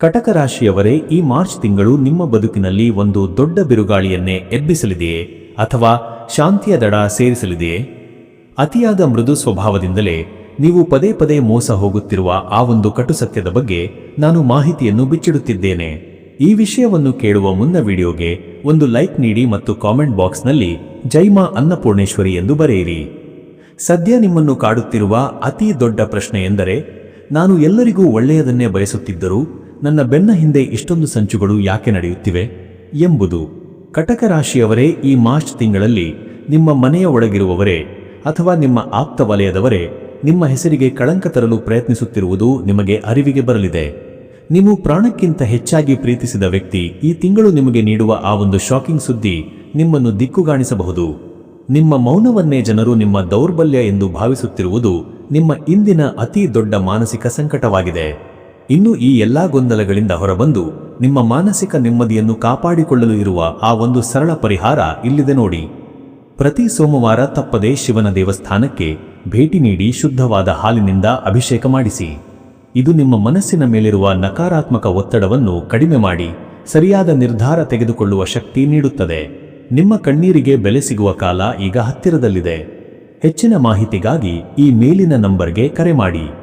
ಕಟಕ ರಾಶಿಯವರೇ, ಈ ಮಾರ್ಚ್ ತಿಂಗಳು ನಿಮ್ಮ ಬದುಕಿನಲ್ಲಿ ಒಂದು ದೊಡ್ಡ ಬಿರುಗಾಳಿಯನ್ನೇ ಎಬ್ಬಿಸಲಿದೆಯೇ ಅಥವಾ ಶಾಂತಿಯ ದಡ ಸೇರಿಸಲಿದೆಯೇ? ಅತಿಯಾದ ಮೃದು ಸ್ವಭಾವದಿಂದಲೇ ನೀವು ಪದೇ ಪದೇ ಮೋಸ ಹೋಗುತ್ತಿರುವ ಆ ಒಂದು ಕಟು ಸತ್ಯದ ಬಗ್ಗೆ ನಾನು ಮಾಹಿತಿಯನ್ನು ಬಿಚ್ಚಿಡುತ್ತಿದ್ದೇನೆ. ಈ ವಿಷಯವನ್ನು ಕೇಳುವ ಮುನ್ನ ವಿಡಿಯೋಗೆ ಒಂದು ಲೈಕ್ ನೀಡಿ ಮತ್ತು ಕಾಮೆಂಟ್ ಬಾಕ್ಸ್ನಲ್ಲಿ ಜೈ ಮಾ ಅನ್ನಪೂರ್ಣೇಶ್ವರಿ ಎಂದು ಬರೆಯಿರಿ. ಸದ್ಯ ನಿಮ್ಮನ್ನು ಕಾಡುತ್ತಿರುವ ಅತಿ ದೊಡ್ಡ ಪ್ರಶ್ನೆ ಎಂದರೆ, ನಾನು ಎಲ್ಲರಿಗೂ ಒಳ್ಳೆಯದನ್ನೇ ಬಯಸುತ್ತಿದ್ದರೂ ನನ್ನ ಬೆನ್ನ ಹಿಂದೆ ಇಷ್ಟೊಂದು ಸಂಚುಗಳು ಯಾಕೆ ನಡೆಯುತ್ತಿವೆ ಎಂಬುದು. ಕಟಕ ರಾಶಿಯವರೇ, ಈ ಮಾರ್ಚ್ ತಿಂಗಳಲ್ಲಿ ನಿಮ್ಮ ಮನೆಯ ಒಳಗಿರುವವರೇ ಅಥವಾ ನಿಮ್ಮ ಆಪ್ತ ವಲಯದವರೇ ನಿಮ್ಮ ಹೆಸರಿಗೆ ಕಳಂಕ ತರಲು ಪ್ರಯತ್ನಿಸುತ್ತಿರುವುದು ನಿಮಗೆ ಅರಿವಿಗೆ ಬರಲಿದೆ. ನೀವು ಪ್ರಾಣಕ್ಕಿಂತ ಹೆಚ್ಚಾಗಿ ಪ್ರೀತಿಸಿದ ವ್ಯಕ್ತಿ ಈ ತಿಂಗಳು ನಿಮಗೆ ನೀಡುವ ಆ ಒಂದು ಶಾಕಿಂಗ್ ಸುದ್ದಿ ನಿಮ್ಮನ್ನು ದಿಕ್ಕುಗಾಣಿಸಬಹುದು. ನಿಮ್ಮ ಮೌನವನ್ನೇ ಜನರು ನಿಮ್ಮ ದೌರ್ಬಲ್ಯ ಎಂದು ಭಾವಿಸುತ್ತಿರುವುದು ನಿಮ್ಮ ಇಂದಿನ ಅತಿ ದೊಡ್ಡ ಮಾನಸಿಕ ಸಂಕಟವಾಗಿದೆ. ಇನ್ನು ಈ ಎಲ್ಲಾ ಗೊಂದಲಗಳಿಂದ ಹೊರಬಂದು ನಿಮ್ಮ ಮಾನಸಿಕ ನೆಮ್ಮದಿಯನ್ನು ಕಾಪಾಡಿಕೊಳ್ಳಲು ಇರುವ ಆ ಒಂದು ಸರಳ ಪರಿಹಾರ ಇಲ್ಲಿದೆ ನೋಡಿ. ಪ್ರತಿ ಸೋಮವಾರ ತಪ್ಪದೆ ಶಿವನ ದೇವಸ್ಥಾನಕ್ಕೆ ಭೇಟಿ ನೀಡಿ ಶುದ್ಧವಾದ ಹಾಲಿನಿಂದ ಅಭಿಷೇಕ ಮಾಡಿಸಿ. ಇದು ನಿಮ್ಮ ಮನಸ್ಸಿನ ಮೇಲಿರುವ ನಕಾರಾತ್ಮಕ ಒತ್ತಡವನ್ನು ಕಡಿಮೆ ಮಾಡಿ ಸರಿಯಾದ ನಿರ್ಧಾರ ತೆಗೆದುಕೊಳ್ಳುವ ಶಕ್ತಿ ನೀಡುತ್ತದೆ. ನಿಮ್ಮ ಕಣ್ಣೀರಿಗೆ ಬೆಲೆ ಸಿಗುವ ಕಾಲ ಈಗ ಹತ್ತಿರದಲ್ಲಿದೆ. ಹೆಚ್ಚಿನ ಮಾಹಿತಿಗಾಗಿ ಈ ಮೇಲಿನ ನಂಬರ್ಗೆ ಕರೆ ಮಾಡಿ.